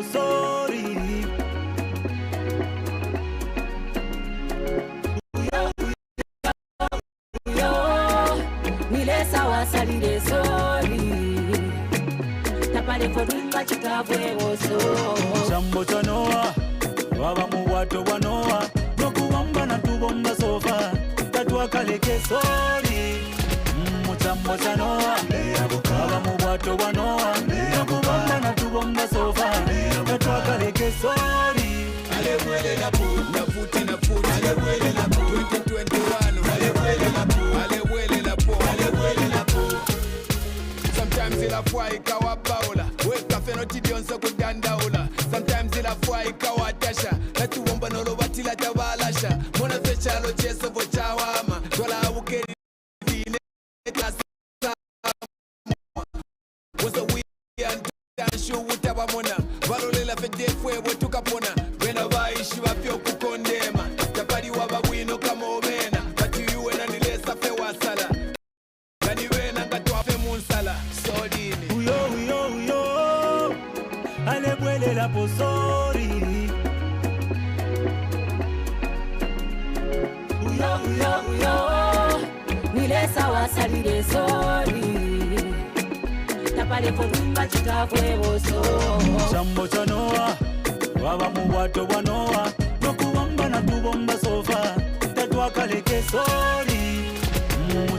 posori. Nile sawa salire sori. Tapale fodunga chikavwe oso. Chambo chanoa, waba muwato wanoa. Nokuwamba na tubomba sofa. Tatua kaleke sori. Chambo chanoa, waba muwato wanoa. Nokuwamba na tubomba sofa. Tatua kaleke sori. Alewele la pu, na futi na futi. Alewele la pu, 2021. Alewele la pu, alewele la pu, alewele la pu. Sometimes ila fwa ikawa baula. Weka feno tidionso kudandaula. Sometimes ila fwa ikawa tasha. Latu womba nolo watila tawalasha. Mona fecha lo cheso vocha wama. Tola ukeri vile klasa. Wasa and danshu utaba mona. Valolela fede fwe wotuka pona. Wena vaishi wapyo kukondema. Tapari wabawino kama omena. Bati yuwe na nilesa fe wasala. Gani wena ngatwa fe munsala. Sodini Uyo alebwele la posori. Uyo nile sawa salire sori. Tapale fodunga chikavwe oso. Chambo chanoa, waba muwato wanoa. Nokuwamba na tubomba sofa. Tatua kaleke sori.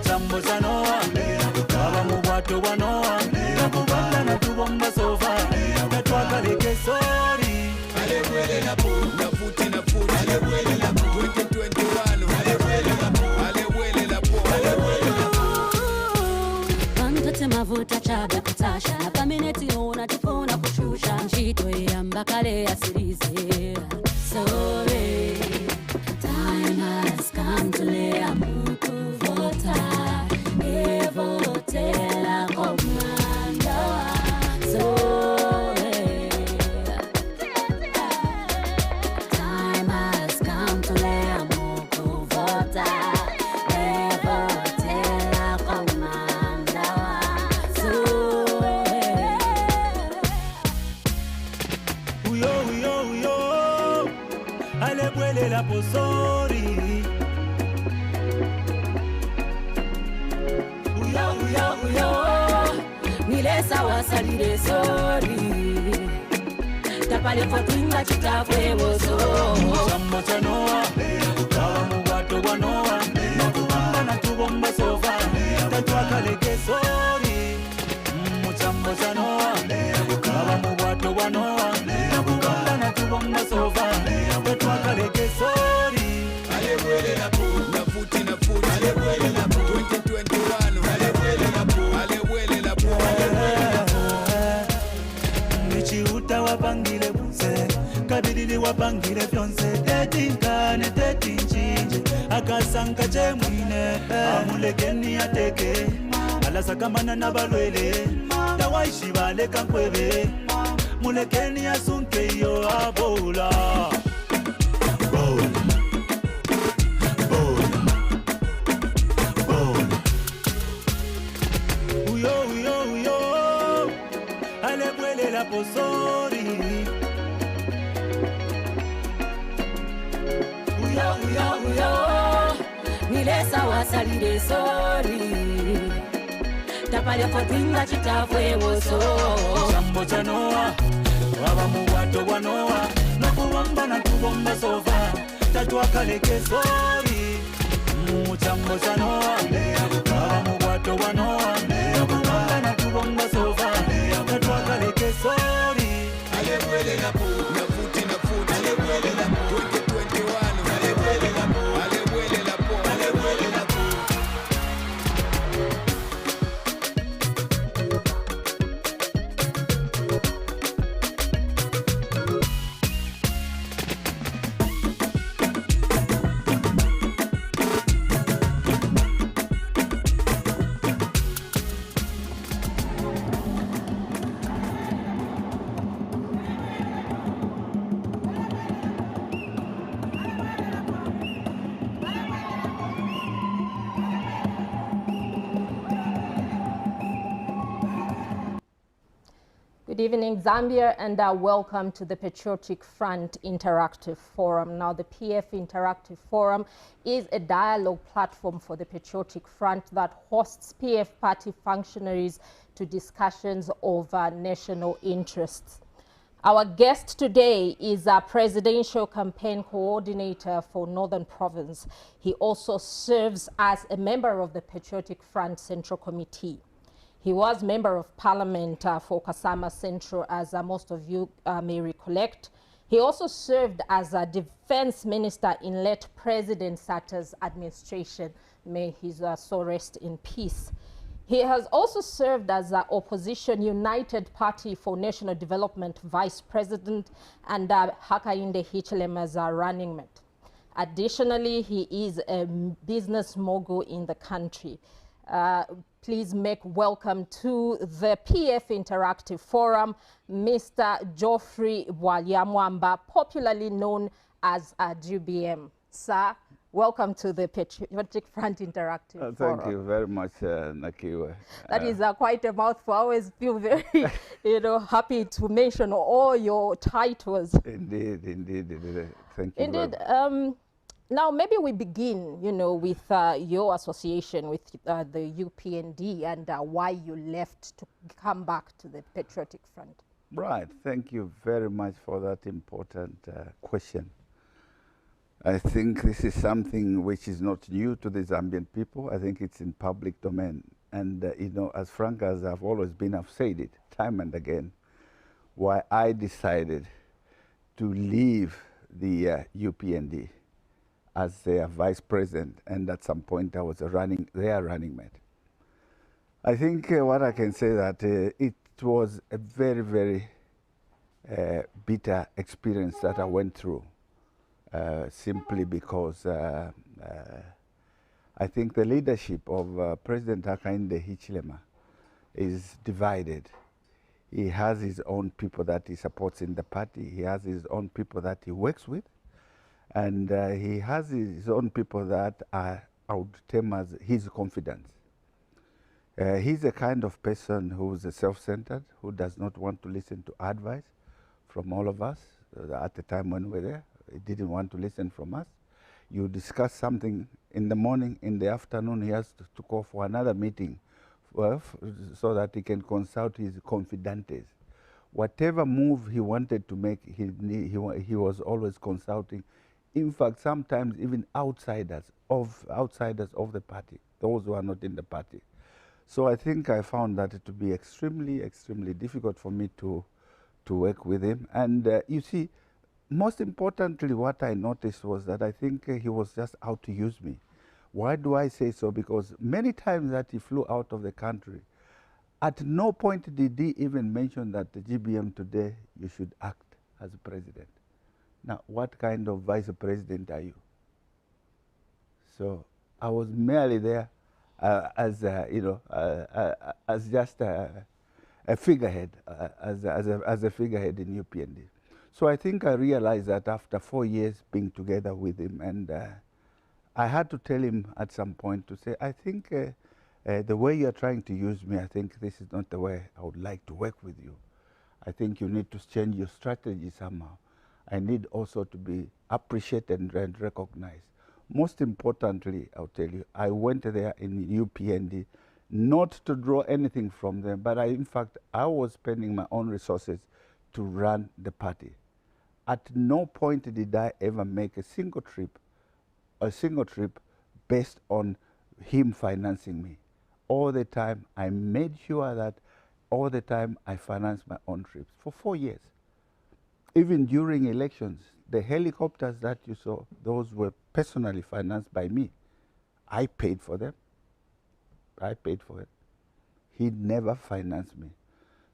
Chambo chanoa, waba muwato wanoa. Nokuwamba na tubomba sofa. Tatua kaleke sori. alewele la pu, na futi na futi. Alewele la pu, 2021. Alewele la pu, alewele la pu, alewele la pu. Bantote mavuta chabe kutasha. Na kamineti ona tifuna kushusha. Nchito ya mbakale ya sirize. Sorry, time has come to lay a muku vota. Evotela komanda. Sorry, time has come to lay a muku vota. Evotela komanda. Sorry. Uyo alebwele la posori. Uyo nile sawa salire sori. Tapale fodunga chikavwe oso. Chambo chanoa, waba muwato wanoa. Nokuwamba na tubomba sofa. Tatua kaleke sori. Chambo chanoa, waba muwato wanoa. Nokuwamba na tubomba sofa. Tatua kaleke sori. alewele la pu, na futi na futi. Alewele la pu, 2021. Alewele la pu, alewele la pu, alewele la pu. Nichiuta wapangile bunse, kabidili wapangile fyonse. Tetinkane tetinchije, akasanka chemwine. Amulekeni ateke, alasakamana na balwele. Tawaishi bale kankwebe, mulekeni asunke yo abola. Uyo alebwele la posori. Uyo nile sawa salire sori. Tapale fodunga chikavwe oso. Chambo chanoa, waba muwato wanoa. Nokuwamba na tubomba sofa. Tatua kaleke sori. Chambo chanoa, waba muwato wanoa. Nokuwamba na tubomba sofa. Tatua kaleke sori. alewele la pu, na futi na futi. Alewele la pu, 2021. Alewele la pu, alewele la pu, alewele la pu. Good evening, Zambia, and welcome to the Patriotic Front Interactive Forum. Now, the PF Interactive Forum is a dialogue platform for the Patriotic Front that hosts PF party functionaries to discussions over national interests. Our guest today is a presidential campaign coordinator for Northern Province. He also serves as a member of the Patriotic Front Central Committee. He was Member of Parliament for Kasama Central, as most of you may recollect. He also served as a Defense Minister in late President Sata's administration. May his soul rest in peace. He has also served as the Opposition United Party for National Development Vice President and Hakainde Hichilema's running mate. Additionally, he is a business mogul in the country. Please make welcome to the PF Interactive Forum, Mr. Geoffrey Bwalyamwamba, popularly known as GBM. Sir, welcome to the Patriotic Front Interactive Forum. Thank you very much, Nakiwa. That is quite a mouthful. I always feel very, happy to mention all your titles. Indeed. Thank you. Indeed. Now, maybe we begin, with your association with the UPND and why you left to come back to the Patriotic Front. Right. Thank you very much for that important question. I think this is something which is not new to the Zambian people. I think it's in public domain. And, as frank as I've always been, I've said it time and again, why I decided to leave the UPND as their vice president, and at some point I was their running mate. I think what I can say that it was a very, very bitter experience that I went through, simply because I think the leadership of President Hakainde Hichilema is divided. He has his own people that he supports in the party. He has his own people that he works with. And he has his own people that I would term as his confidants. He's a kind of person who's self-centered, who does not want to listen to advice from all of us. At the time when we were there, he didn't want to listen from us. You discuss something in the morning, in the afternoon, he has to call for another meeting so that he can consult his confidantes. Whatever move he wanted to make, he was always consulting. In fact, sometimes even outsiders of the party, those who are not in the party. So I think I found that to be extremely, extremely difficult for me to work with him. And you see, most importantly, what I noticed was that I think he was just out to use me. Why do I say so? Because many times that he flew out of the country, at no point did he even mention that the GBM today, you should act as president. Now, what kind of vice president are you? So I was merely there as just a figurehead, as a figurehead in UPND. So I think I realized that after 4 years being together with him, and I had to tell him at some point to say, I think the way you're trying to use me, I think this is not the way I would like to work with you. I think you need to change your strategy somehow. I need also to be appreciated and recognized. Most importantly, I'll tell you, I went there in UPND not to draw anything from them, but in fact, I was spending my own resources to run the party. At no point did I ever make a single trip based on him financing me. All the time, I made sure that all the time I financed my own trips for 4 years. Even during elections, the helicopters that you saw, those were personally financed by me. I paid for them. I paid for it. He never financed me.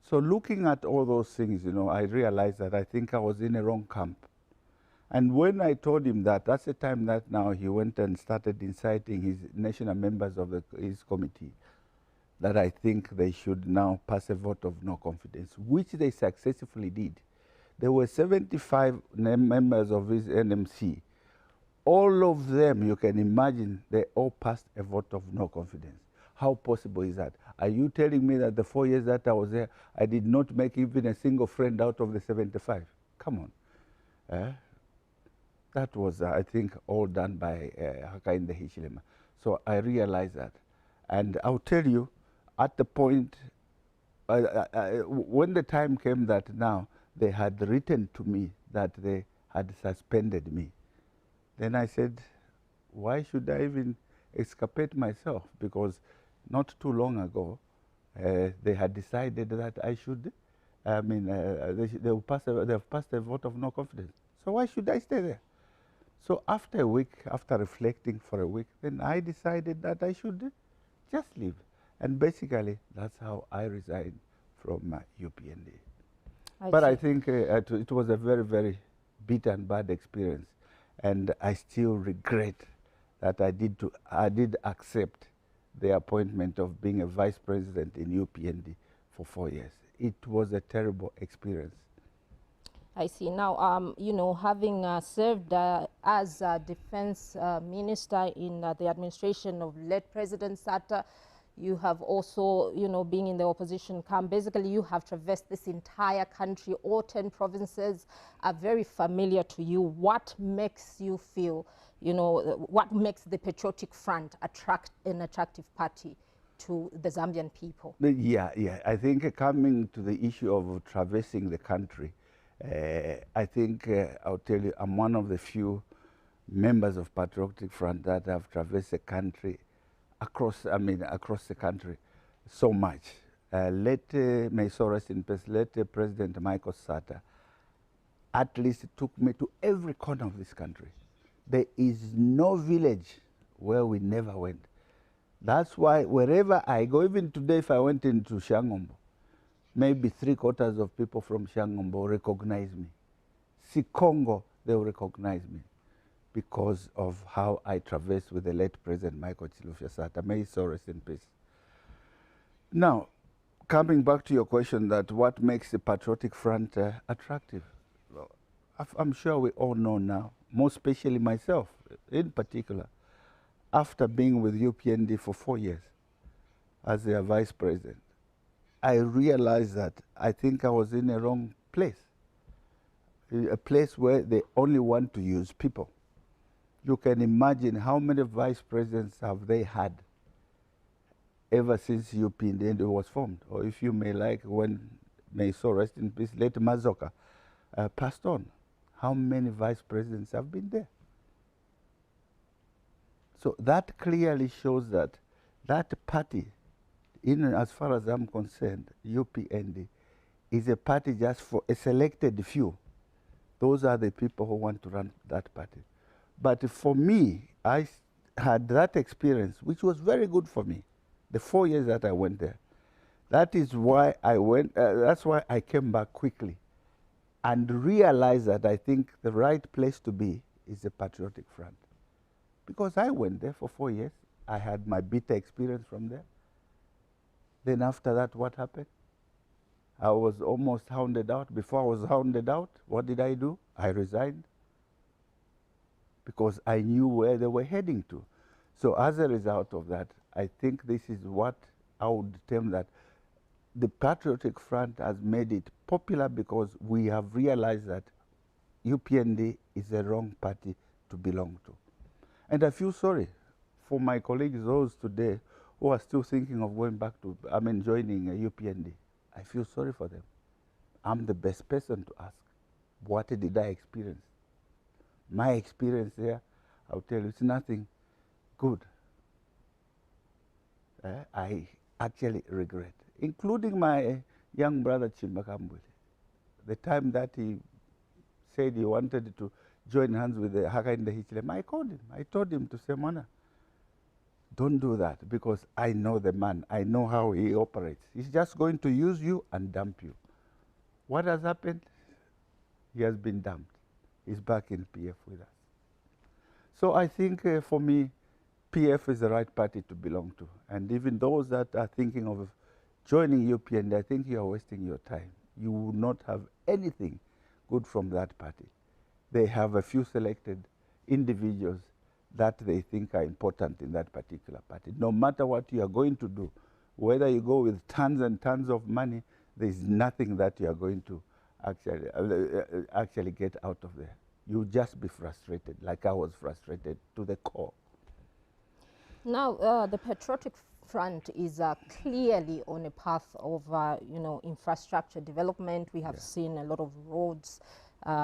So looking at all those things, I realized that I think I was in a wrong camp. And when I told him that, that's the time that now he went and started inciting his national members of his committee, that I think they should now pass a vote of no confidence, which they successfully did. There were 75 members of his NMC. All of them, you can imagine, they all passed a vote of no confidence. How possible is that? Are you telling me that the 4 years that I was there, I did not make even a single friend out of the 75? Come on. That was, I think, all done by Hakainde Hichilema. So I realized that. And I'll tell you, at the point, when the time came that now they had written to me that they had suspended me, then I said, why should I even escapade myself? Because not too long ago, they had decided that I should, they've passed a vote of no confidence. So why should I stay there? So after a week, after reflecting for a week, then I decided that I should just leave. And basically, that's how I resigned from UPND. But I think it was a very, very bitter and bad experience. And I still regret that I did accept the appointment of being a vice president in UPND for 4 years. It was a terrible experience. I see. Now, you know, having served as defense minister in the administration of late President Sata, you have also, you know, being in the opposition camp, basically you have traversed this entire country. All 10 provinces are very familiar to you. What makes you feel, you know, what makes the Patriotic Front an attractive party to the Zambian people? Yeah. I think coming to the issue of traversing the country, I think I'll tell you, I'm one of the few members of Patriotic Front that have traversed the country across the country so much. May so rest in peace, President Michael Sata at least took me to every corner of this country. There is no village where we never went. That's why wherever I go, even today if I went into Shangombo, maybe 3/4 of people from Shangombo recognize me. Sikongo, they will recognize me because of how I traversed with the late President Michael Chilufya Sata. May he so rest in peace. Now, coming back to your question that what makes the Patriotic Front attractive? Well, I'm sure we all know now, more especially myself in particular, after being with UPND for 4 years as their vice president, I realized that I think I was in a wrong place, a place where they only want to use people. You can imagine how many vice presidents have they had ever since UPND was formed, or if you may like, when, may so rest in peace, late Mazoka passed on. How many vice presidents have been there? So that clearly shows that that party, as far as I'm concerned, UPND, is a party just for a selected few. Those are the people who want to run that party. But for me, I had that experience, which was very good for me, the 4 years that I went there. That is why I went, that's why I came back quickly and realized that I think the right place to be is the Patriotic Front. Because I went there for 4 years. I had my bitter experience from there. Then after that, what happened? I was almost hounded out. Before I was hounded out, what did I do? I resigned because I knew where they were heading to. So as a result of that, I think this is what I would term that the Patriotic Front has made it popular because we have realized that UPND is the wrong party to belong to. And I feel sorry for my colleagues, those today who are still thinking of going back to, joining UPND. I feel sorry for them. I'm the best person to ask. What did I experience? My experience there, I'll tell you, it's nothing good. I actually regret, including my young brother Chimbakambuli. The time that he said he wanted to join hands with the Hakainde Hichilema, I called him. I told him to say, Mana, don't do that because I know the man. I know how he operates. He's just going to use you and dump you. What has happened? He has been dumped. He's back in PF with us. So I think for me, PF is the right party to belong to. And even those that are thinking of joining UPND, I think you are wasting your time. You will not have anything good from that party. They have a few selected individuals that they think are important in that particular party. No matter what you are going to do, whether you go with tons and tons of money, there is nothing that you are going to actually get out of there. You'll just be frustrated, like I was frustrated to the core. Now, the Patriotic Front is clearly on a path of, infrastructure development. We have seen a lot of roads,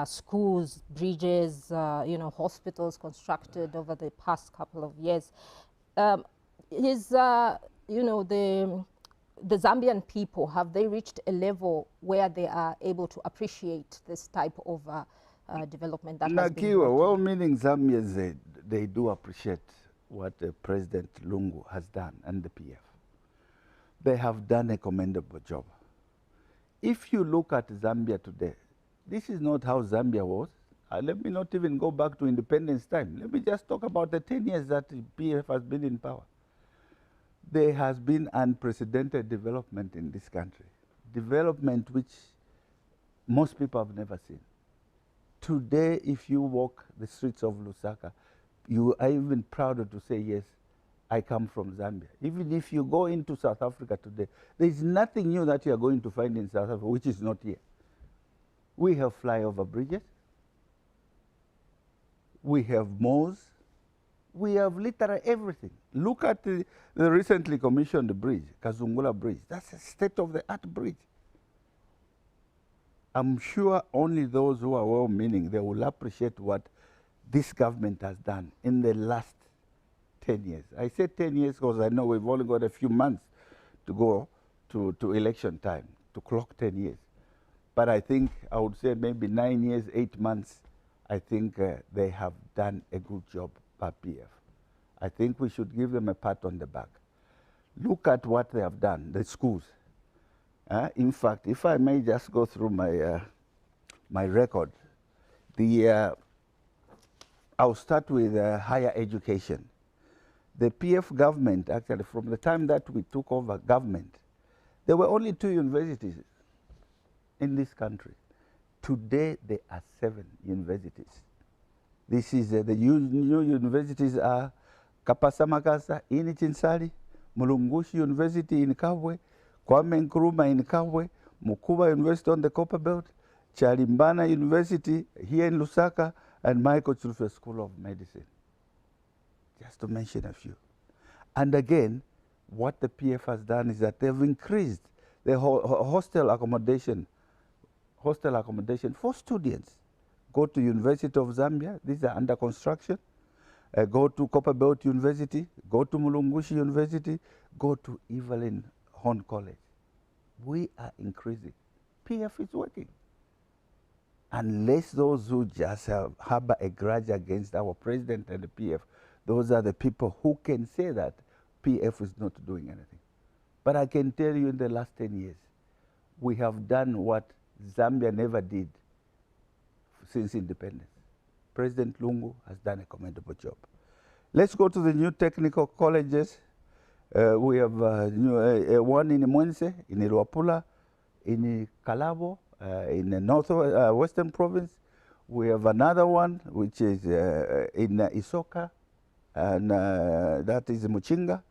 schools, bridges, hospitals constructed over the past couple of years. The Zambian people, have they reached a level where they are able to appreciate this type of development that has been brought? Well-meaning Zambians, they do appreciate what President Lungu has done and the PF. They have done a commendable job. If you look at Zambia today, this is not how Zambia was. Let me not even go back to independence time. Let me just talk about the 10 years that the PF has been in power. There has been unprecedented development in this country, development which most people have never seen. Today, if you walk the streets of Lusaka, you are even prouder to say, yes, I come from Zambia. Even if you go into South Africa today, there is nothing new that you are going to find in South Africa which is not here. We have flyover bridges, we have malls, we have literally everything. Look at the recently commissioned bridge, Kazungula Bridge. That's a state-of-the-art bridge. I'm sure only those who are well-meaning, they will appreciate what this government has done in the last 10 years. I say 10 years because I know we've only got a few months to go to election time, to clock 10 years. But I think I would say maybe 9 years, 8 months, I think they have done a good job by PF. I think we should give them a pat on the back. Look at what they have done, the schools. In fact, if I may just go through my record, I'll start with higher education. The PF government, actually, from the time that we took over government, there were only 2 universities in this country. Today, there are 7 universities. This is the new universities are Kapasa Makasa in Chinsali, Mulungushi University in Kabwe, Kwame Nkrumah in Kabwe, Mukuba University on the Copper Belt, Chalimbana University here in Lusaka, and Michael Chilufya School of Medicine, just to mention a few. And again, what the PF has done is that they've increased the hostel accommodation for students. Go to University of Zambia, these are under construction. Go to Copperbelt University, go to Mulungushi University, go to Evelyn Horn College. We are increasing. PF is working. Unless those who just harbor a grudge against our president and the PF, those are the people who can say that PF is not doing anything. But I can tell you in the last 10 years, we have done what Zambia never did since independence. President Lungu has done a commendable job. Let's go to the new technical colleges. We have one in Mwense, in Luapula, in Kalabo, in the western province. We have another one which is in Isoka, and that is Muchinga.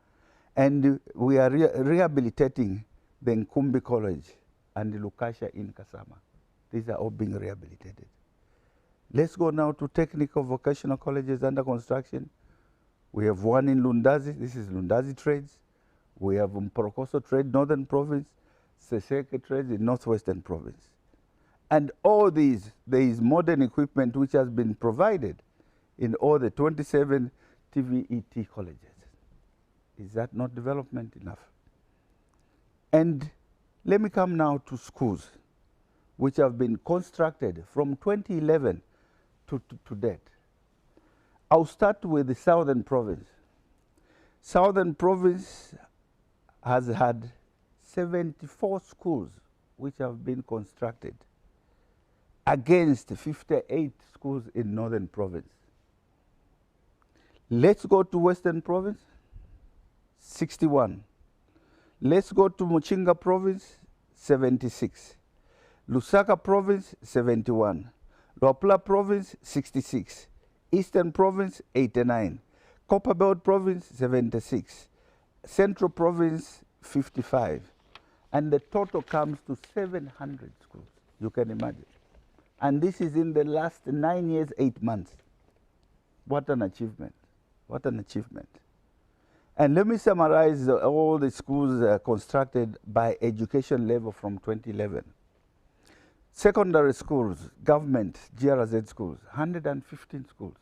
And we are rehabilitating the Nkumbi College and the Lukasha in Kasama. These are all being rehabilitated. Let's go now to technical vocational colleges under construction. We have one in Lundazi. This is Lundazi Trades. We have Mporokoso Trade, Northern Province, Seseke Trades in Northwestern Province. And all these, there is modern equipment which has been provided in all the 27 TVET colleges. Is that not development enough? And let me come now to schools which have been constructed from 2011 to date. I'll start with the Southern Province. Southern Province has had 74 schools which have been constructed against 58 schools in Northern Province. Let's go to Western Province, 61. Let's go to Muchinga Province, 76. Lusaka Province, 71. Luapula Province, 66. Eastern Province, 89. Copperbelt Province, 76. Central Province, 55. And the total comes to 700 schools, you can imagine. And this is in the last 9 years, 8 months. What an achievement. What an achievement. And let me summarize all the schools constructed by education level from 2011. Secondary schools, government, GRZ schools, 115 schools.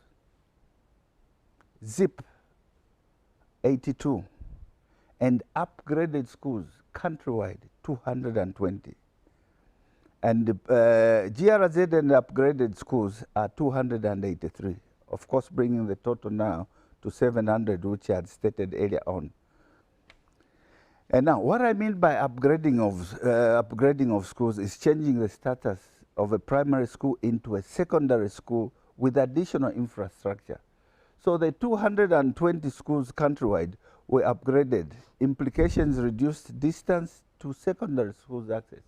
ZIP, 82. And upgraded schools, countrywide, 220. And GRZ and upgraded schools are 283. Of course, bringing the total now to 700, which I had stated earlier on. And now, what I mean by upgrading of schools is changing the status of a primary school into a secondary school with additional infrastructure. So the 220 schools countrywide were upgraded. Implications reduced distance to secondary schools access.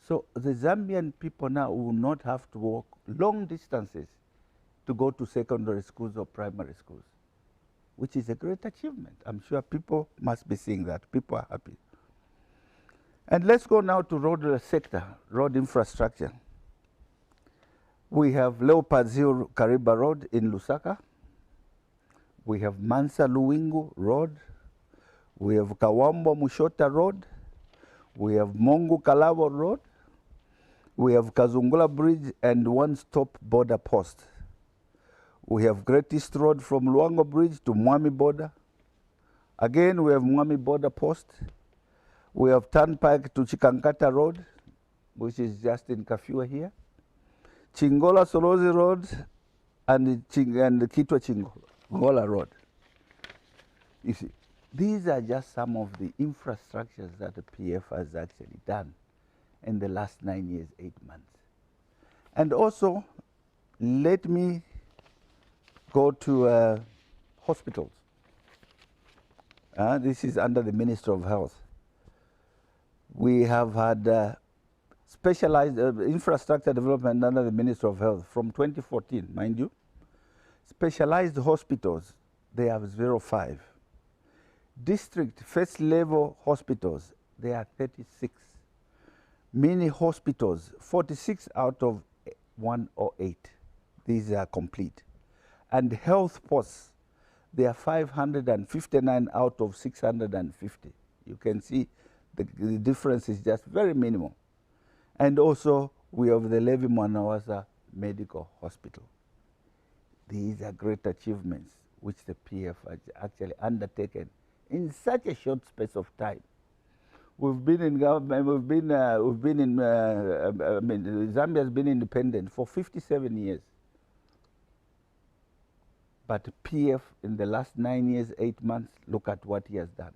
So the Zambian people now will not have to walk long distances to go to secondary schools or primary schools, which is a great achievement. I'm sure people must be seeing that. People are happy. And let's go now to road sector, road infrastructure. We have Leopards Hill Kariba Road in Lusaka. We have Mansa Luwingu Road. We have Kawambo Mushota Road. We have Mongu Kalabo Road. We have Kazungula Bridge and one-stop border post. We have Great East Road from Luango Bridge to Mwami border. Again, we have Mwami border post. We have Turnpike to Chikankata Road, which is just in Kafua here. Chingola Solozi Road and Kitwa Chingola Road. You see, these are just some of the infrastructures that the PF has actually done in the last 9 years, 8 months. And also, let me go to hospitals. This is under the Ministry of Health. We have had specialized infrastructure development under the Ministry of Health from 2014, mind you. Specialized hospitals, they have 05. District first level hospitals, they are 36. Mini hospitals, 46 out of 108. These are complete. And health posts, they are 559 out of 650. You can see the difference is just very minimal. And also, we have the Levi Mwanawasa Medical Hospital. These are great achievements which the PF has actually undertaken in such a short space of time. We've been in government, Zambia has been independent for 57 years. But PF in the last 9 years, 8 months, look at what he has done.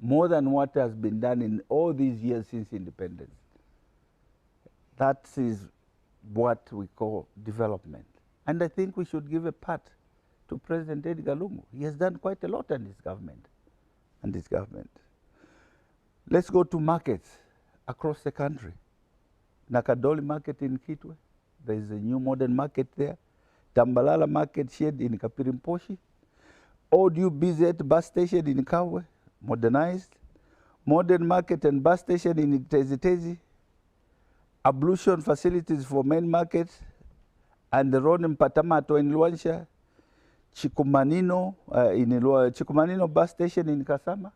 More than what has been done in all these years since independence. That is what we call development. And I think we should give a pat to President Edgar Lungu. He has done quite a lot in his government. Let's go to markets across the country. Nakadoli market in Kitwe. There is a new modern market there. Tambalala market shed in Kapirimposhi. Odu BZ bus station in Kawe, modernized. Modern market and bus station in Tezi. Ablution facilities for main market. And the road in Patamato in Luansha. Chikumanino, Chikumanino bus station in Kasama.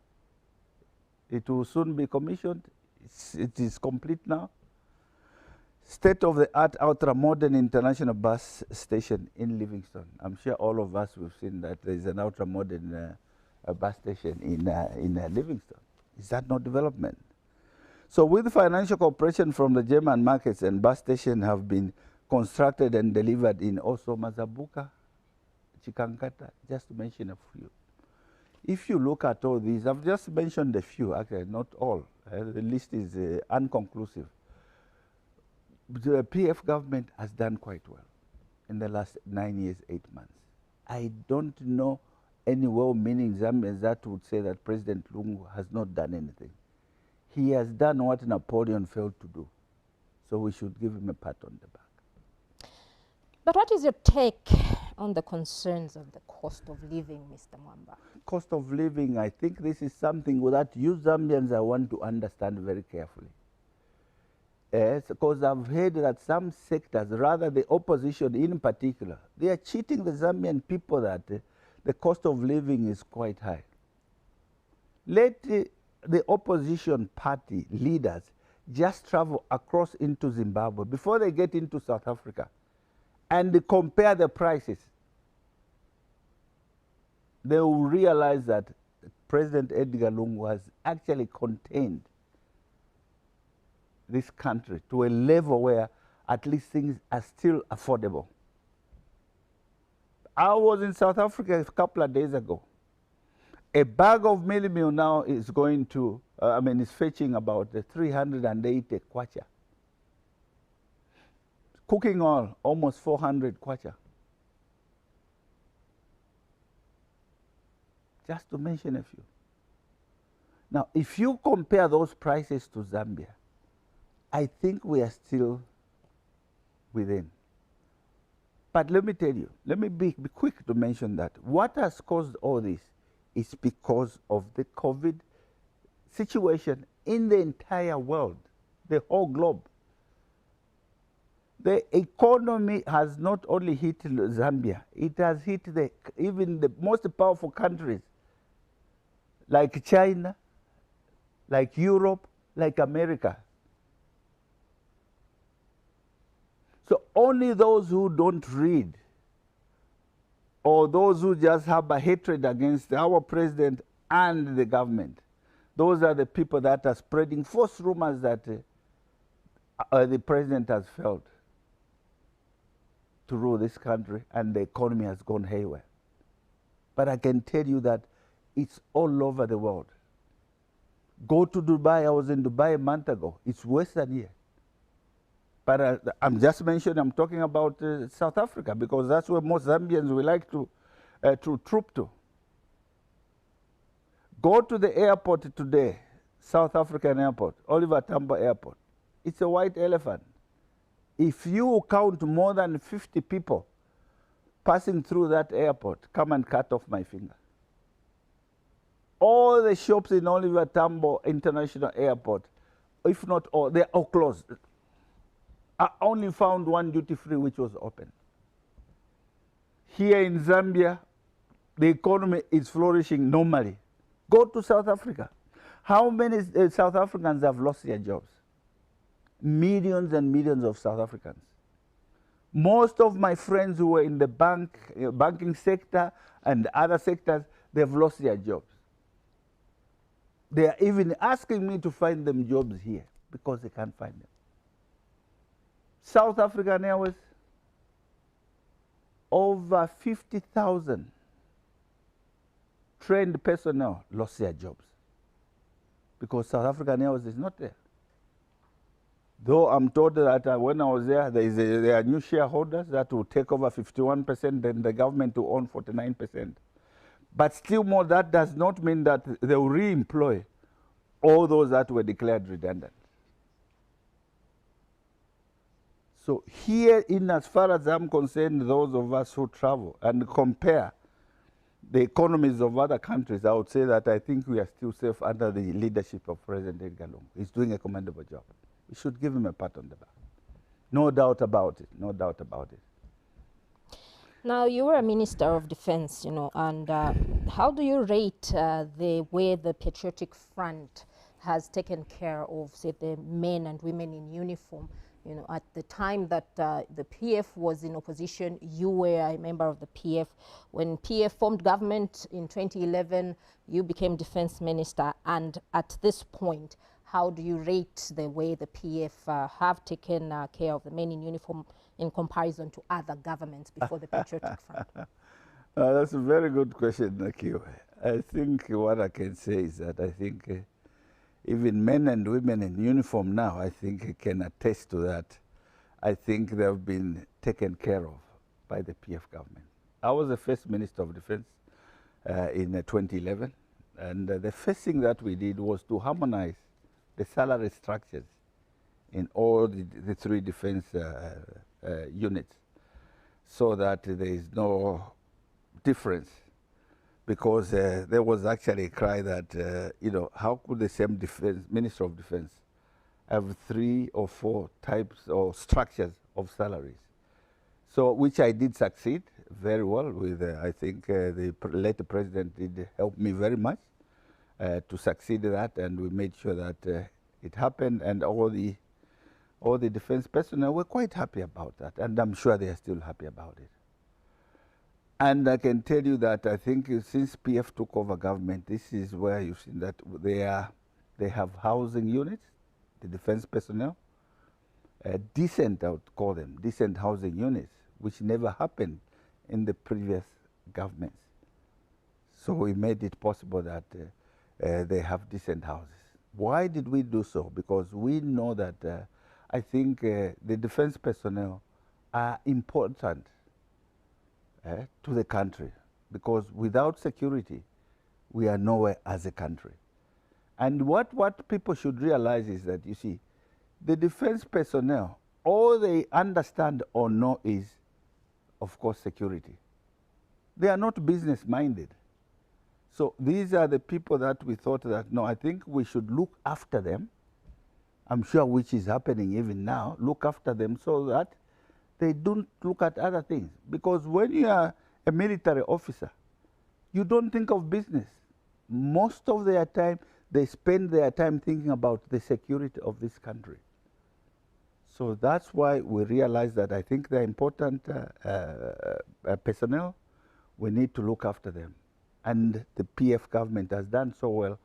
It will soon be commissioned. It is complete now. State-of-the-art ultra-modern international bus station in Livingstone. I'm sure all of us have seen that there is an ultra-modern bus station in Livingstone. Is that not development? So with financial cooperation from the German markets and bus station have been constructed and delivered in also Mazabuka, Chikankata, just to mention a few. If you look at all these, I've just mentioned a few, actually not all. The list is unconclusive. The PF government has done quite well in the last 9 years, 8 months. I don't know any well-meaning Zambians that would say that President Lungu has not done anything. He has done what Napoleon failed to do. So we should give him a pat on the back. But what is your take on the concerns of the cost of living, Mr. Mwamba? Cost of living, I think this is something that you Zambians I want to understand very carefully. Yes, because I've heard that some sectors, rather the opposition in particular, they are cheating the Zambian people that the cost of living is quite high. Let the opposition party leaders just travel across into Zimbabwe before they get into South Africa and compare the prices. They will realize that President Edgar Lungu has actually contained this country to a level where at least things are still affordable. I was in South Africa a couple of days ago. A bag of mealie meal now is going to, is fetching about 380 kwacha. Cooking oil, almost 400 kwacha. Just to mention a few. Now, if you compare those prices to Zambia, I think we are still within. But let me tell you, let me be quick to mention that what has caused all this is because of the COVID situation in the entire world, the whole globe. The economy has not only hit Zambia, it has hit even the most powerful countries like China, like Europe, like America. So only those who don't read or those who just have a hatred against our president and the government, those are the people that are spreading false rumors that the president has failed to rule this country and the economy has gone haywire. But I can tell you that it's all over the world. Go to Dubai. I was in Dubai a month ago. It's worse than here. But I'm just mentioning, I'm talking about South Africa because that's where most Zambians would like to troop to. Go to the airport today, South African airport, Oliver Tambo Airport. It's a white elephant. If you count more than 50 people passing through that airport, come and cut off my finger. All the shops in Oliver Tambo International Airport, if not all, they're all closed. I only found one duty-free which was open. Here in Zambia, the economy is flourishing normally. Go to South Africa. How many South Africans have lost their jobs? Millions and millions of South Africans. Most of my friends who were in the banking sector and other sectors, they've lost their jobs. They are even asking me to find them jobs here because they can't find them. South African Airways, over 50,000 trained personnel lost their jobs because South African Airways is not there. Though I'm told that when I was there, there are new shareholders that will take over 51%, then the government will own 49%. But still more, that does not mean that they will re-employ all those that were declared redundant. So here, in as far as I'm concerned, those of us who travel and compare the economies of other countries, I would say that I think we are still safe under the leadership of President Edgar Lungu. He's doing a commendable job. We should give him a pat on the back. No doubt about it, no doubt about it. Now, you were a Minister of Defense, and how do you rate the way the Patriotic Front has taken care of, say, the men and women in uniform? At the time that the PF was in opposition, you were a member of the PF. When PF formed government in 2011, you became Defense Minister. And at this point, how do you rate the way the PF have taken care of the men in uniform in comparison to other governments before the Patriotic Front? That's a very good question, Nakio. I think what I can say is that I think even men and women in uniform now, I think can attest to that. I think they've been taken care of by the PF government. I was the first Minister of Defense in 2011, and the first thing that we did was to harmonize the salary structures in all the three defense units. so that there is no difference. Because there was actually a cry that, you know, how could the same Minister of Defense have 3 or 4 types or structures of salaries? So, which I did succeed very well with. I think the later president did help me very much to succeed that, and we made sure that it happened, and all the defense personnel were quite happy about that, and I'm sure they are still happy about it. And I can tell you that I think since PF took over government, this is where you've seen that they have housing units, the defense personnel, decent, I would call them, decent housing units, which never happened in the previous governments. So we made it possible that they have decent houses. Why did we do so? Because we know that I think the defense personnel are important to the country, because without security, we are nowhere as a country. And what people should realize is that, you see, the defense personnel, all they understand or know is, of course, security. They are not business-minded. So these are the people that we thought that, no, I think we should look after them. I'm sure which is happening even now, look after them so that they don't look at other things. Because when you are a military officer, you don't think of business. Most of their time, they spend their time thinking about the security of this country. So that's why we realize that I think they're important personnel. We need to look after them. And the PF government has done so well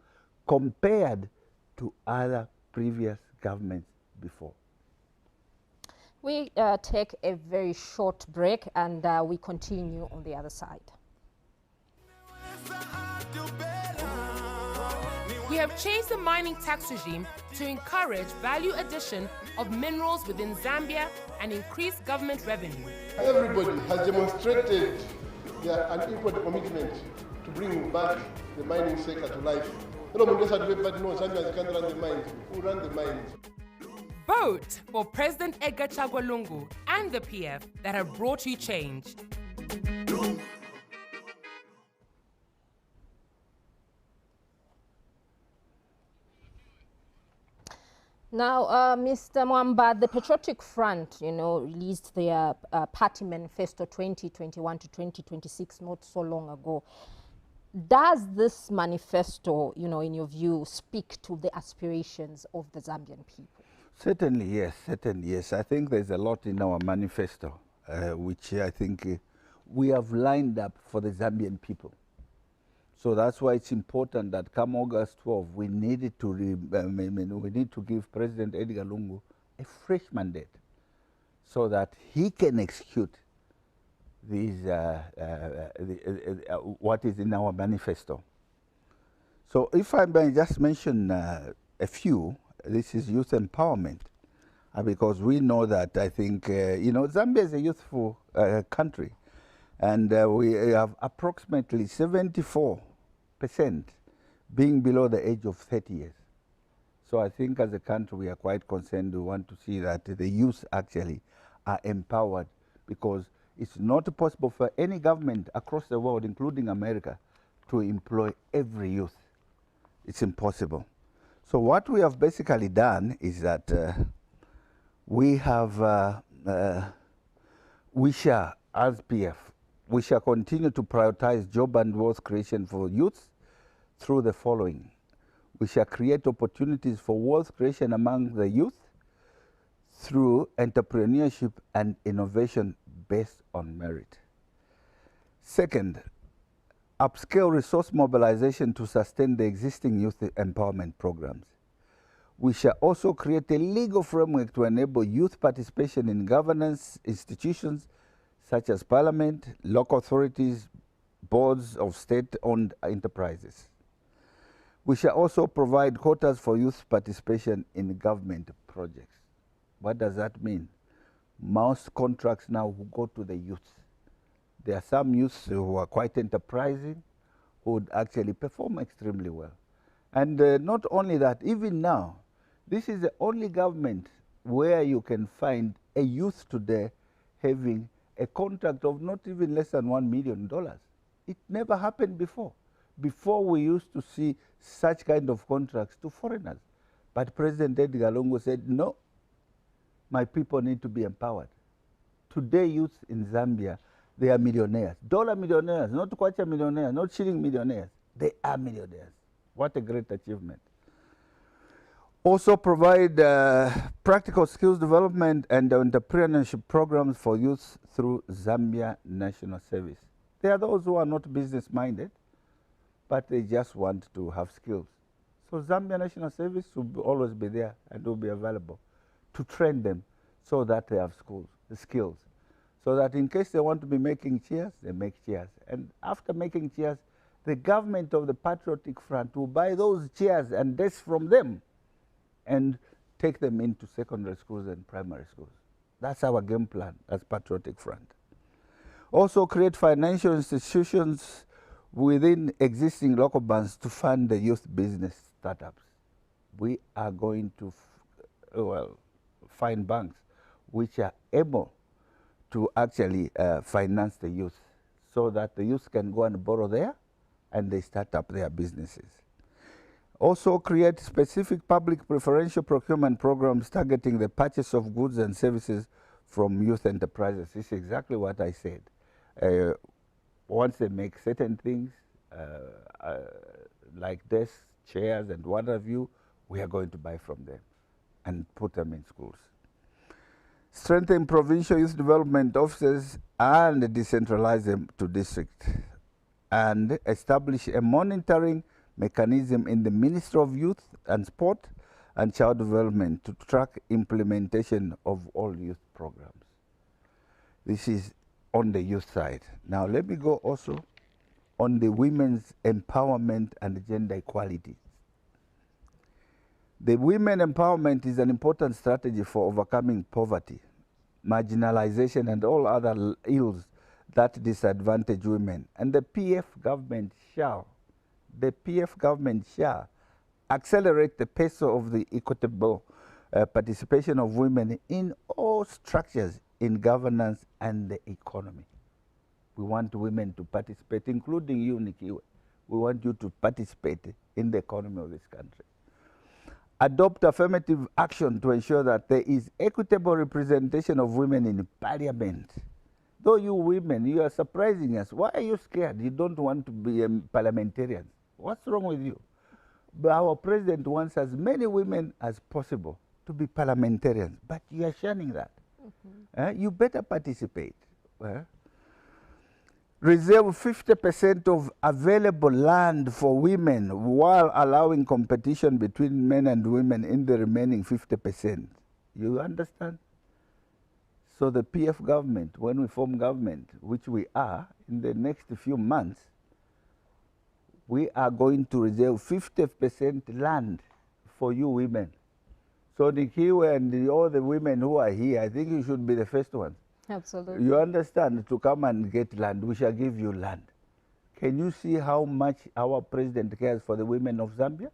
compared to other previous governments before. We take a very short break, and we continue on the other side. We have changed the mining tax regime to encourage value addition of minerals within Zambia and increase government revenue. Everybody has demonstrated their unequal commitment to bring back the mining sector to life. No, Zambia can't run the mines. Who run the mines? Vote for President Edgar Chagwa Lungu and the PF that have brought you change. Now, Mr. Mwamba, the Patriotic Front, you know, released their party manifesto 2021 to 2026 not so long ago. Does this manifesto, you know, in your view, speak to the aspirations of the Zambian people? Certainly, yes. Certainly, yes. I think there's a lot in our manifesto, which I think we have lined up for the Zambian people. So that's why it's important that come August 12, we needed to we need to give President Edgar Lungu a fresh mandate so that he can execute these what is in our manifesto. So if I may just mention a few, this is youth empowerment, because we know that I think, you know, Zambia is a youthful country, and we have approximately 74% being below the age of 30 years. So I think as a country we are quite concerned. We want to see that the youth actually are empowered, because it's not possible for any government across the world, including America, to employ every youth. It's impossible. So what we have basically done is that we have, we shall, as PF, we shall continue to prioritize job and wealth creation for youth through the following. We shall create opportunities for wealth creation among the youth through entrepreneurship and innovation based on merit. Second, upscale resource mobilization to sustain the existing youth empowerment programs. We shall also create a legal framework to enable youth participation in governance institutions such as parliament, local authorities, boards of state-owned enterprises. We shall also provide quotas for youth participation in government projects. What does that mean? Most contracts now will go to the youth. There are some youths who are quite enterprising, who would actually perform extremely well. And not only that, even now, this is the only government where you can find a youth today having a contract of not even less than $1 million. It never happened before. Before, we used to see such kind of contracts to foreigners. But President Edgar Lungu said, no, my people need to be empowered. Today, youth in Zambia, they are millionaires. Dollar millionaires, not kwacha millionaires, not shilling millionaires. They are millionaires. What a great achievement. Also provide practical skills development and entrepreneurship programs for youth through Zambia National Service. There are those who are not business-minded, but they just want to have skills. So Zambia National Service will always be there and will be available to train them so that they have skills. So that in case they want to be making chairs, they make chairs. And after making chairs, the government of the Patriotic Front will buy those chairs and desks from them and take them into secondary schools and primary schools. That's our game plan as Patriotic Front. Also create financial institutions within existing local banks to fund the youth business startups. We are going to find banks which are able to actually finance the youth so that the youth can go and borrow there and they start up their businesses. Also create specific public preferential procurement programs targeting the purchase of goods and services from youth enterprises. This is exactly what I said. Once they make certain things, like desks, chairs, and what have you, we are going to buy from them and put them in schools. Strengthen provincial youth development offices and decentralize them to district. And establish a monitoring mechanism in the Ministry of Youth and Sport and Child Development to track implementation of all youth programs. This is on the youth side. Now let me go also on the women's empowerment and gender equality. The women empowerment is an important strategy for overcoming poverty, marginalization, and all other ills that disadvantage women. And the PF government shall accelerate the pace of the equitable participation of women in all structures in governance and the economy. We want women to participate, including you, Nikiwe. We want you to participate in the economy of this country. Adopt affirmative action to ensure that there is equitable representation of women in parliament. Though you women, you are surprising us. Why are you scared? You don't want to be parliamentarians. What's wrong with you? But our president wants as many women as possible to be parliamentarians, but you are shunning that. You better participate. Reserve 50% of available land for women while allowing competition between men and women in the remaining 50%. You understand? So the PF government, when we form government, which we are, in the next few months, we are going to reserve 50% land for you women. So Nikiwe and all the women who are here, I think you should be the first ones. Absolutely. You understand, to come and get land, we shall give you land. Can you see how much our president cares for the women of Zambia?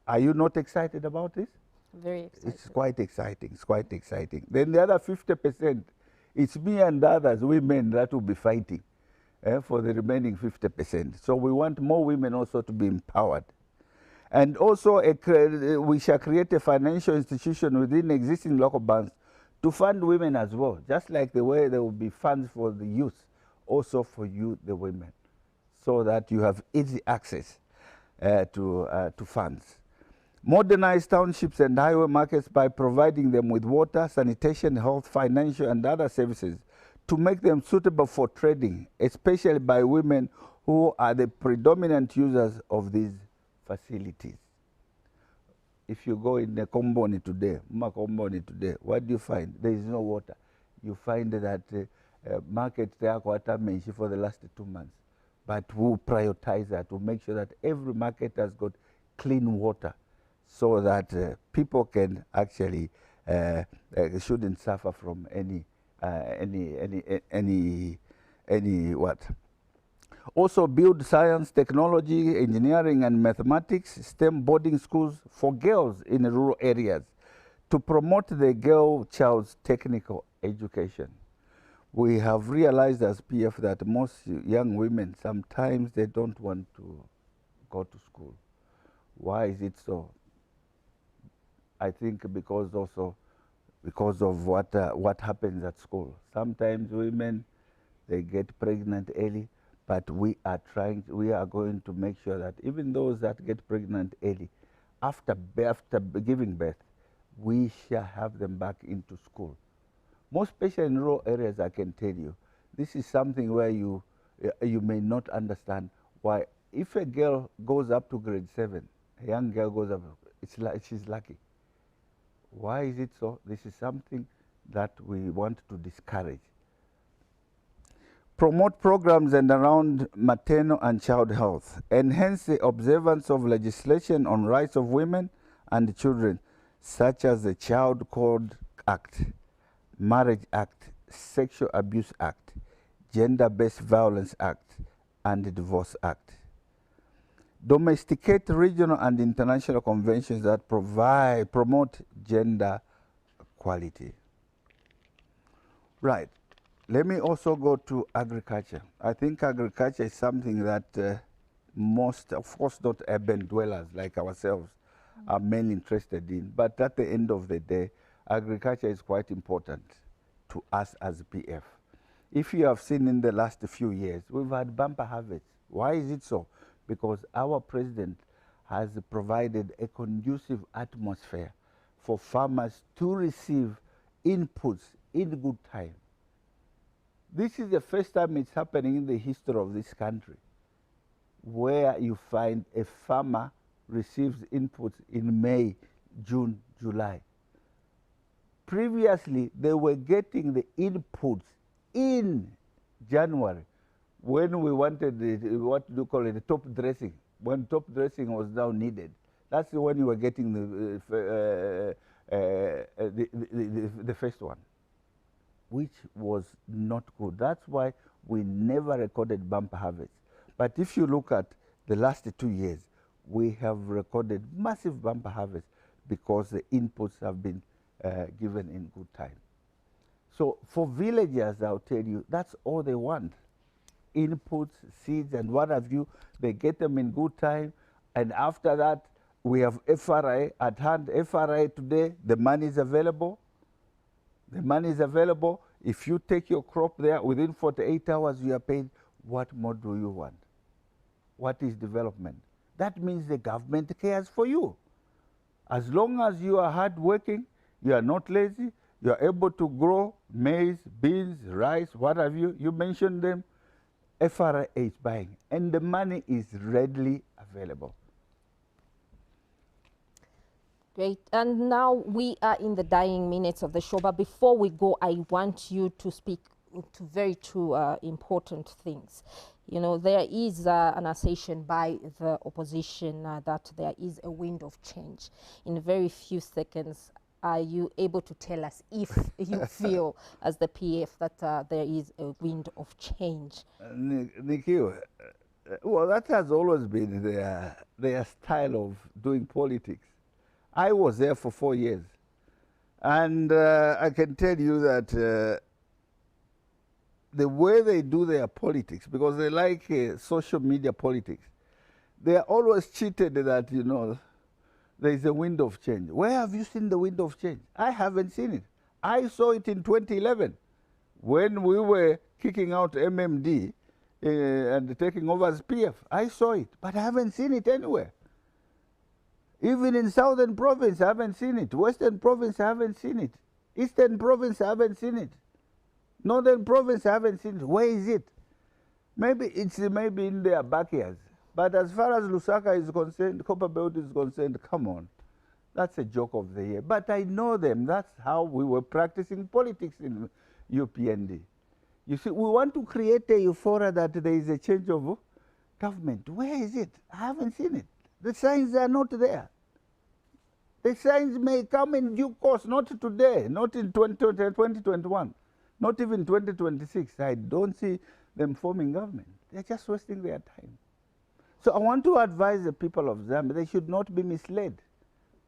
Are you not excited about this? Very excited. It's quite exciting, it's quite exciting. Then the other 50%, it's me and others, women, that will be fighting for the remaining 50%. So we want more women also to be empowered. And also we shall create a financial institution within existing local banks to fund women as well, just like the way there will be funds for the youth, also for you, the women, so that you have easy access to funds. Modernize townships and highway markets by providing them with water, sanitation, health, financial, and other services to make them suitable for trading, especially by women who are the predominant users of these facilities. If you go in the Komboni today, what do you find? There is no water. You find that market there for the last 2 months. But we'll prioritize that, to make sure that every market has got clean water, so that people can actually shouldn't suffer from any what. Also build science, technology, engineering, and mathematics, STEM boarding schools for girls in rural areas to promote the girl child's technical education. We have realized as PF that most young women, sometimes they don't want to go to school. Why is it so? I think because also because of what happens at school. Sometimes women, they get pregnant early, but we are going to make sure that even those that get pregnant early, after giving birth, we shall have them back into school. Most especially in rural areas, I can tell you, this is something where you may not understand why. If a girl goes up to grade 7, a young girl goes up, she's lucky. Why is it so? This is something that we want to discourage. Promote programs and around maternal and child health. Enhance the observance of legislation on rights of women and children, such as the Child Code Act, Marriage Act, Sexual Abuse Act, Gender-Based Violence Act, and the Divorce Act. Domesticate regional and international conventions that promote gender equality. Right. Let me also go to agriculture. I think agriculture is something that most, of course, not urban dwellers like ourselves are mainly interested in. But at the end of the day, agriculture is quite important to us as PF. If you have seen in the last few years, we've had bumper harvests. Why is it so? Because our president has provided a conducive atmosphere for farmers to receive inputs in good time. This is the first time it's happening in the history of this country, where you find a farmer receives inputs in May, June, July. Previously, they were getting the inputs in January, when we wanted what do you call it, the top dressing, when top dressing was now needed. That's when you were getting the first one, which was not good. That's why we never recorded bumper harvest. But if you look at the last 2 years, we have recorded massive bumper harvest because the inputs have been given in good time. So for villagers, I'll tell you, that's all they want. Inputs, seeds, and what have you. They get them in good time. And after that, we have FRA at hand. FRA today, the money is available. The money is available. If you take your crop there, within 48 hours, you are paid. What more do you want? What is development? That means the government cares for you. As long as you are hardworking, you are not lazy, you are able to grow maize, beans, rice, what have you. You mentioned them. FRA is buying, and the money is readily available. Great. And now we are in the dying minutes of the show. But before we go, I want you to speak to very two important things. You know, there is an assertion by the opposition that there is a wind of change. In very few seconds, are you able to tell us if you feel, as the PF, that there is a wind of change? Nikki, well, that has always been their style of doing politics. I was there for 4 years, and I can tell you that the way they do their politics, because they like social media politics, they are always cheated that, you know, there is a wind of change. Where have you seen the wind of change? I haven't seen it. I saw it in 2011 when we were kicking out MMD and taking over as PF. I saw it, but I haven't seen it anywhere. Even in Southern Province, I haven't seen it. Western Province, I haven't seen it. Eastern Province, I haven't seen it. Northern Province, I haven't seen it. Where is it? Maybe it's maybe in their backyards. But as far as Lusaka is concerned, Copperbelt is concerned, come on. That's a joke of the year. But I know them. That's how we were practicing politics in UPND. You see, we want to create a euphoria that there is a change of government. Where is it? I haven't seen it. The signs are not there. The signs may come in due course, not today, not in 2021, not even 2026. I don't see them forming government. They're just wasting their time. So I want to advise the people of Zambia, they should not be misled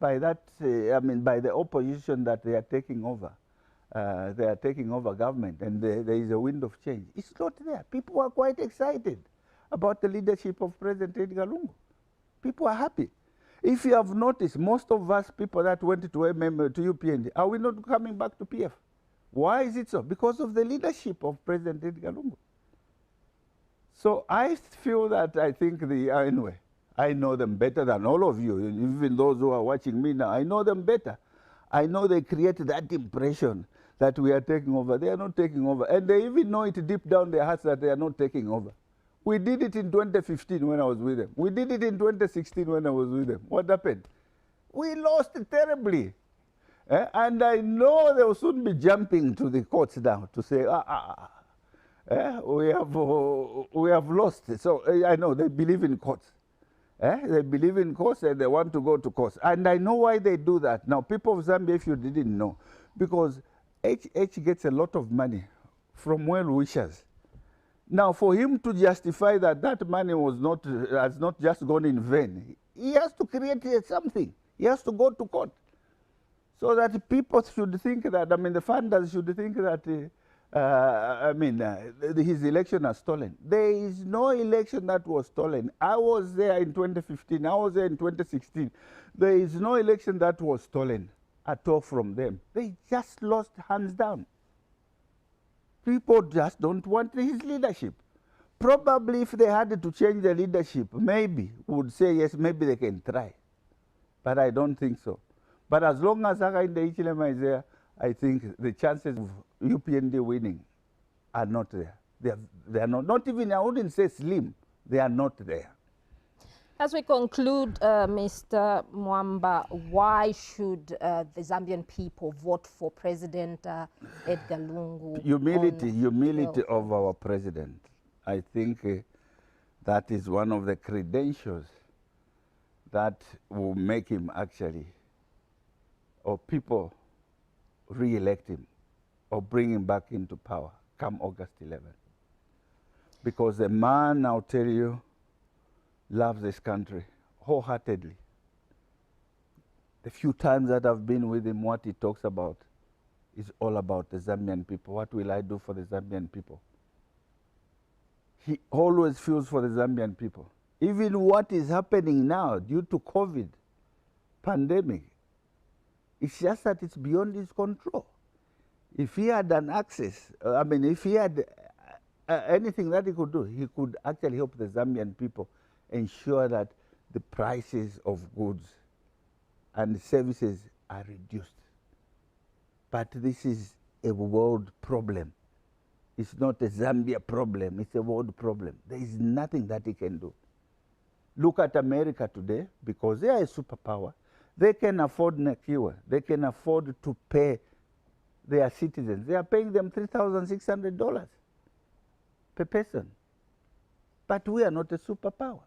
by that, by the opposition that they are taking over. they are taking over government and there is a wind of change. It's not there. People are quite excited about the leadership of President Edgar Lungu. People are happy. If you have noticed, most of us people that went to to UPND, are we not coming back to PF? Why is it so? Because of the leadership of President Edgar Lungu. So I feel that anyway, I know them better than all of you, even those who are watching me now. I know them better. I know they create that impression that we are taking over. They are not taking over. And they even know it deep down their hearts that they are not taking over. We did it in 2015 when I was with them. We did it in 2016 when I was with them. What happened? We lost terribly. And I know they will soon be jumping to the courts now to say, we have lost. So I know they believe in courts. They believe in courts and they want to go to courts. And I know why they do that. Now, people of Zambia, if you didn't know, because HH gets a lot of money from well-wishers. Now, for him to justify that that money has not just gone in vain, he has to create something. He has to go to court. So that people should think that, the funders should think that, his election was stolen. There is no election that was stolen. I was there in 2015. I was there in 2016. There is no election that was stolen at all from them. They just lost hands down. People just don't want his leadership. Probably if they had to change the leadership, maybe would say, yes, maybe they can try. But I don't think so. But as long as Hakainde Hichilema is there, I think the chances of UPND winning are not there. They are not even, I wouldn't say slim, they are not there. As we conclude, Mr. Mwamba, why should the Zambian people vote for President Edgar Lungu? Humility of our president. I think that is one of the credentials that will make him actually, or people re-elect him or bring him back into power come August 11. Because the man, I'll tell you, loves this country wholeheartedly. The few times that I've been with him, what he talks about is all about the Zambian people. What will I do for the Zambian people? He always feels for the Zambian people. Even what is happening now due to COVID pandemic, it's just that it's beyond his control. If he had an access, if he had anything that he could do, he could actually help the Zambian people ensure that the prices of goods and services are reduced. But this is a world problem. It's not a Zambia problem, it's a world problem. There is nothing that he can do. Look at America today, because they are a superpower. They can afford Nakiwa. They can afford to pay their citizens. They are paying them $3,600 per person. But we are not a superpower.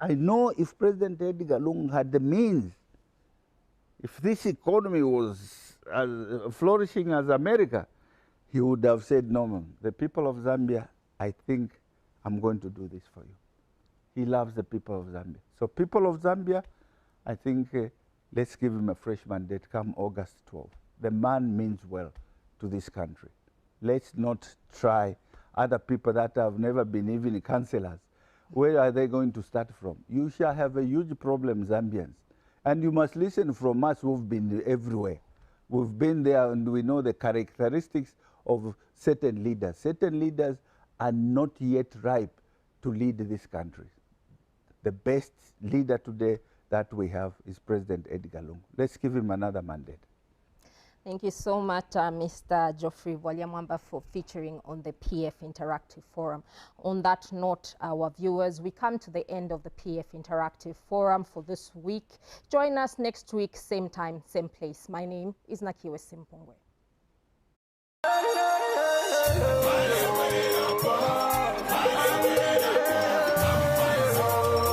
I know if President Edgar Lungu had the means, if this economy was as flourishing as America, he would have said, no, man, the people of Zambia, I think I'm going to do this for you. He loves the people of Zambia. So people of Zambia, I think let's give him a fresh mandate come August 12. The man means well to this country. Let's not try other people that have never been even councillors. Where are they going to start from? You shall have a huge problem, Zambians. And you must listen from us who've been everywhere. We've been there and we know the characteristics of certain leaders. Certain leaders are not yet ripe to lead this country. The best leader today that we have is President Edgar Lungu. Let's give him another mandate. Thank you so much, Mr. Geoffrey Bwalya-Mwamba, for featuring on the PF Interactive Forum. On that note, our viewers, we come to the end of the PF Interactive Forum for this week. Join us next week, same time, same place. My name is Nakiwe Simpongwe.